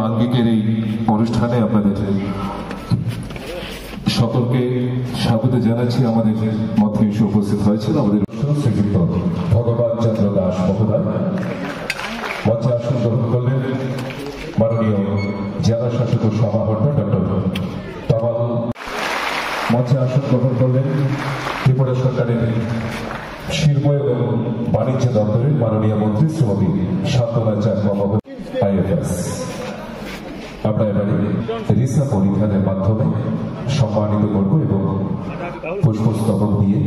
আঙ্গিকের এই অনুষ্ঠানে আপনাদের সকলকে স্বাগত জানাচ্ছি। আমাদের মধ্যে এসে উপস্থিত হয়েছিল আমাদের শ্রীযুক্ত ভগবান চন্দ্র দাস মহোদয়। মঞ্চে আসন গ্রহণ করলেন মাননীয় জেলা শাসক ও সমাহর্তা ডক্টর তমাল। মঞ্চে আসন গ্রহণ করলেন ত্রিপুরা সরকারের শিল্প এবং বাণিজ্য দপ্তরের মাননীয় মন্ত্রী শ্রীমতী শান্তনা চাকমা মহোদয় IFS। আমরা এবারে রিসা পরিধানের মাধ্যমে সম্মানিত করব এবং পুষ্পস্তবক দিয়ে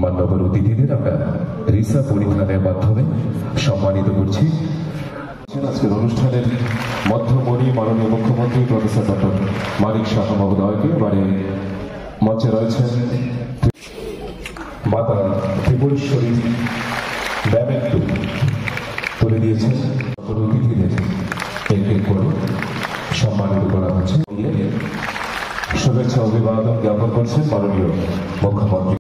মান্যবর অতিথিদের আমরা রিসা পরিধানের মাধ্যমে সম্মানিত করছি। আজকের অনুষ্ঠানের মধ্যমণি মাননীয় মুখ্যমন্ত্রী প্রফেসর ডক্টর মানিক সাহা মহোদয়কে এবারে মঞ্চে রয়েছেন মাতা ত্রিপুরেশ্বরী ব্যামেন্টু তুলে দিয়েছেন। অতিথিদের এক করে সম্মানিত করা হচ্ছে। শুভেচ্ছা অভিবাদন জ্ঞাপন করছেন মাননীয় মুখ্যমন্ত্রী।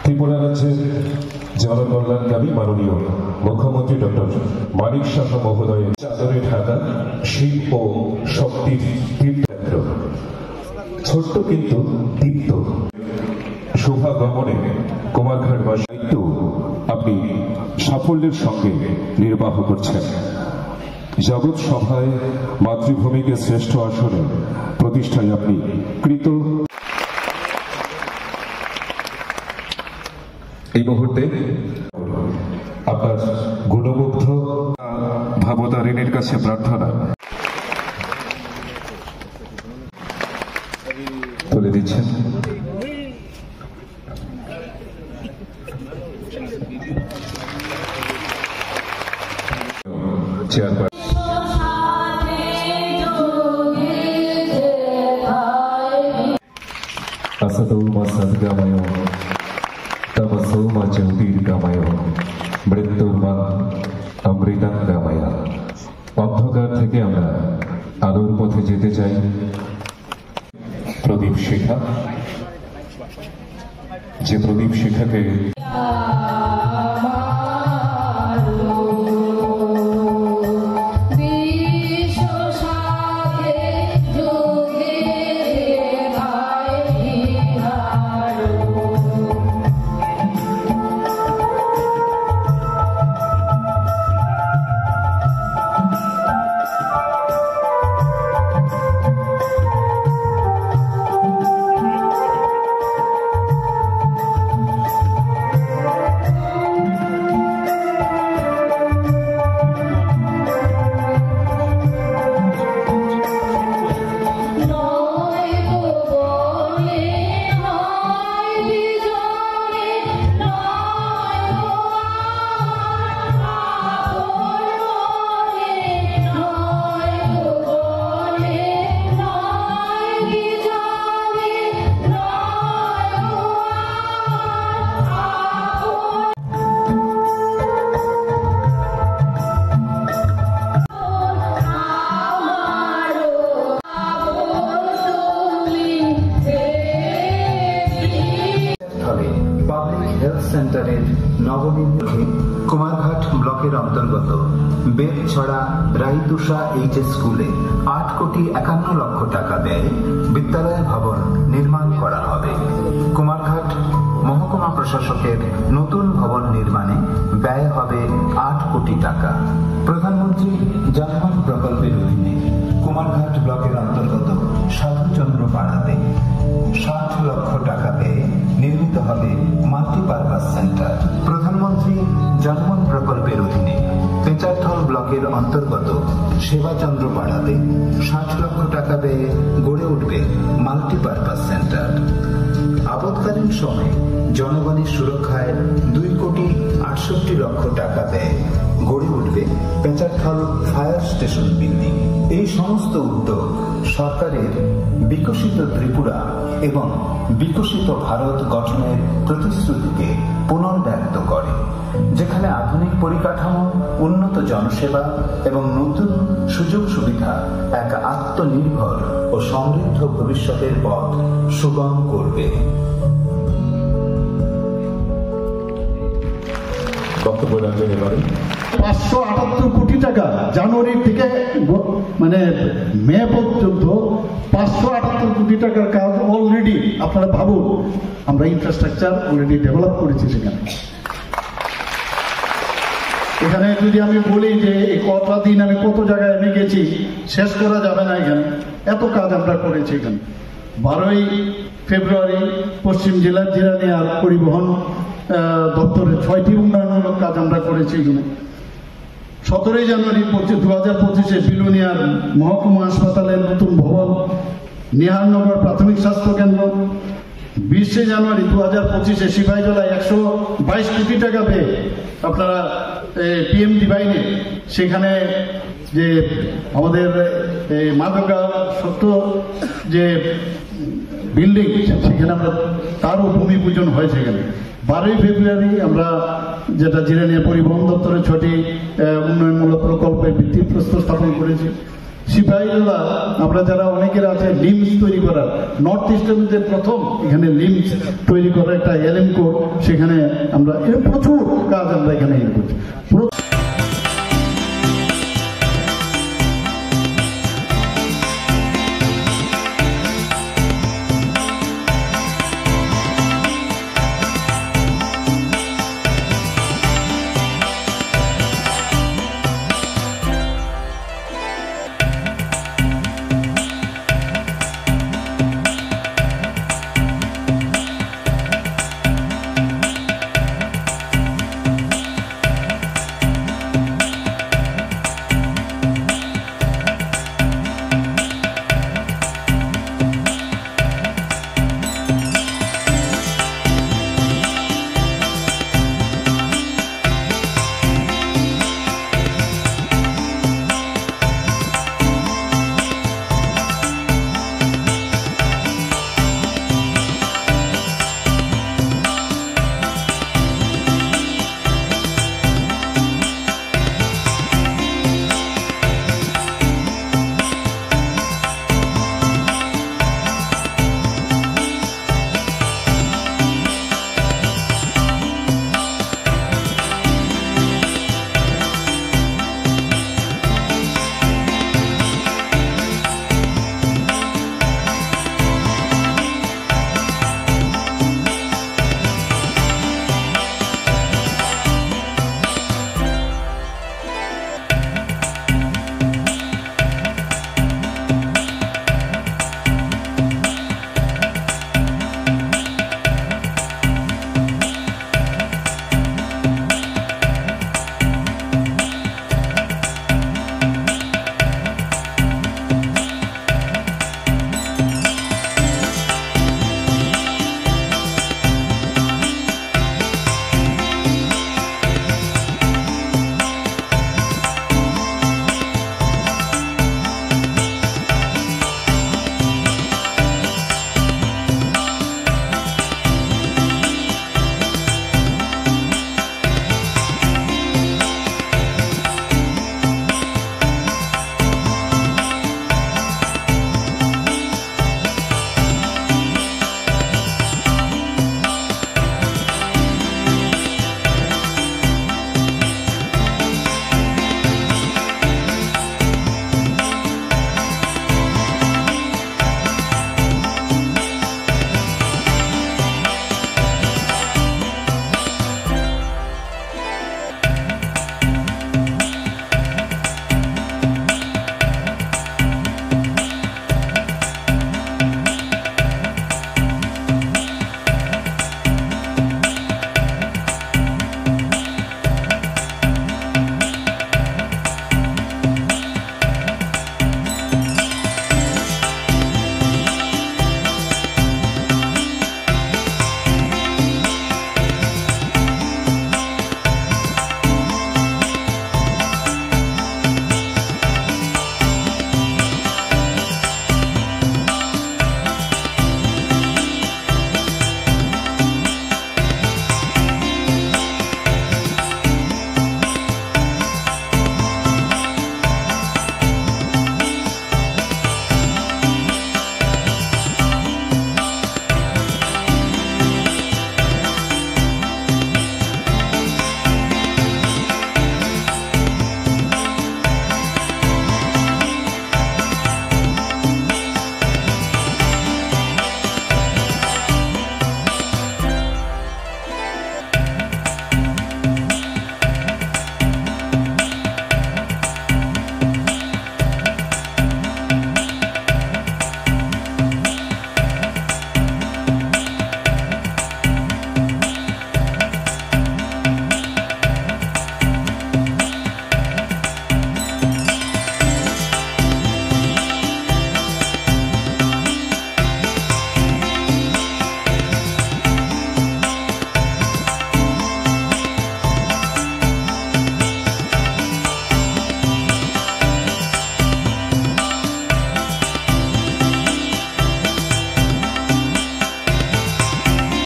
ত্রিপুরা রাজ্যের জনকল্যাণকামী মাননীয় মুখ্যমন্ত্রী ডক্টর মানিক সাহা মহোদয়ের চাদরে ঢাকা শিল্প শক্তির তীর্থকেন্দ্র ছোট্ট কিন্তু দীপ্ত শুভাগমনে কুমারঘাটবাসী দায়িত্ব আপনি সাফল্যের সঙ্গে নির্বাহ করছেন। জগৎ সভায় মাতৃভূমিকে শ্রেষ্ঠ আসনে প্রতিষ্ঠায় আপনি কৃত। এই মুহূর্তে আপনার গুণমুগ্ধ ভাবতারিণীর কাছে প্রার্থনা তুলে দিচ্ছেন। চেয়ারম্যান असतोमा सद्गमय तमसोमा ज्योतिर्गमय মৃত্যুর্মা অমৃতাঙ্গময়। অন্ধকার থেকে আমরা আলোর পথে যেতে চাই। প্রদীপ শিখা, যে প্রদীপ শিখাকে সেন্টারের নবনির্মিত কুমারঘাট ব্লকের অন্তর্গত বেতছড়া রাইতুষা এইচএস স্কুলে 8,51,00,000 টাকা ব্যয়ে বিদ্যালয় ভবন নির্মাণ করা হবে। কুমারঘাট মহকুমা প্রশাসকের নতুন ভবন নির্মাণে ব্যয় হবে 8 কোটি টাকা। প্রধানমন্ত্রী জনধন প্রকল্পের অধীনে কুমারঘাট ব্লকের অন্তর্গত সাধুচন্দ্র পাড়াতে 60 লক্ষ টাকা ব্যয়ে নির্মিত হবে মাল্টিপারপাস সেন্টার। প্রধানমন্ত্রী জনধন প্রকল্পের অধীনে পেচারথল ব্লকের অন্তর্গত সেবাচন্দ্র পাড়াতে 60 লক্ষ টাকা ব্যয়ে গড়ে উঠবে মাল্টিপারপাস সেন্টার। আপৎকালীন সময়ে জনগণের সুরক্ষায় 2,68,00,000 টাকা ব্যয় গড়ে উঠবে পেঁচারখাল ফায়ার স্টেশন বিল্ডিং। এই সমস্ত উদ্যোগ সরকারের বিকশিত ত্রিপুরা এবং বিকশিত ভারত গঠনের প্রতিশ্রুতিকে পুনর্ব্যক্ত করে, যেখানে আধুনিক পরিকাঠামো, উন্নত জনসেবা এবং নতুন সুযোগ সুবিধা এক আত্মনির্ভর ও সমৃদ্ধ ভবিষ্যতের পথ সুগম করবে। বক্তব্য রাখবেন এবারে 578 কোটি টাকা জানুয়ারি থেকে মানে মে পর্যন্ত 578 কোটি টাকার কাজ অলরেডি, আপনারা ভাবুন, আমরা ইনফ্রাস্ট্রাকচার অলরেডি ডেভেলপ করেছি সেখানে। এখানে যদি আমি বলি যে এই কটা দিন আমি কত জায়গায় আমি গেছি, শেষ করা যাবে না। এখানে এত কাজ আমরা করেছি। এখানে 12ই ফেব্রুয়ারি পশ্চিম জেলার জিরানিয়ার পরিবহন দপ্তরের 6টি উন্নয়নমূলক কাজ আমরা করেছি। এখানে 17ই জানুয়ারি 2025 বিলোনিয়ার মহকুমা হাসপাতালের নতুন ভবন, নিহারনগর প্রাথমিক স্বাস্থ্য কেন্দ্র, 20শে জানুয়ারি 2025 সিপাহীজলায় 122 কোটি টাকা পেয়ে আপনারা পিএম ডিভাইনে সেখানে যে আমাদের মাদকা সত্য যে বিল্ডিং, সেখানে আমরা তারও ভূমি পূজন হয়েছে। এখানে 12ই ফেব্রুয়ারি আমরা যেটা জিরানিয়া পরিবহন দপ্তরের 6টি উন্নয়নমূলক প্রকল্পের ভিত্তিপ্রস্তর স্থাপন করেছি। সিপাহীজলা আমরা যারা অনেকের আছে লিমস তৈরি করার, নর্থ ইস্টের মধ্যে প্রথম এখানে লিমস তৈরি করার একটা এলএম কোড, সেখানে আমরা প্রচুর কাজ আমরা এখানে করছি।